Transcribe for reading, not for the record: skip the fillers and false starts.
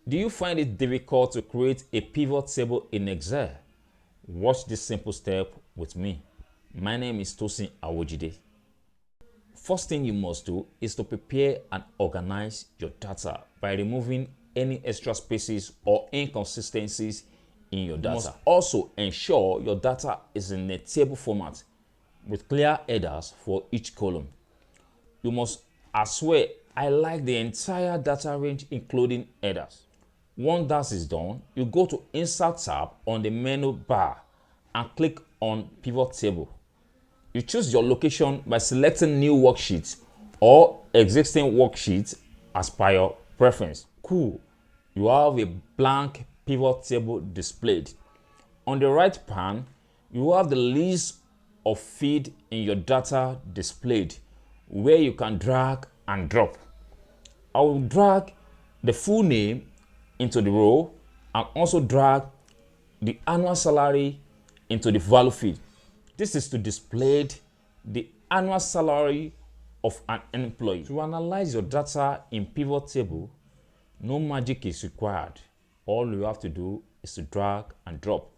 Do you find it difficult to create a pivot table in Excel? Watch this simple step with me. My name is Tosin Awojide. First thing you must do is to prepare and organize your data by removing any extra spaces or inconsistencies in your data. You must also ensure your data is in a table format with clear headers for each column. You must as well highlight the entire data range including headers. Once that is done, you go to Insert tab on the menu bar and click on Pivot Table. You choose your location by selecting New Worksheet or Existing Worksheet as per your preference. Cool. You have a blank pivot table displayed. On the right pane, you have the list of fields in your data displayed where you can drag and drop. I will drag the full name into the row and also drag the annual salary into the value field. This is to display the annual salary of an employee. To analyze your data in pivot table, no magic is required. All you have to do is to drag and drop.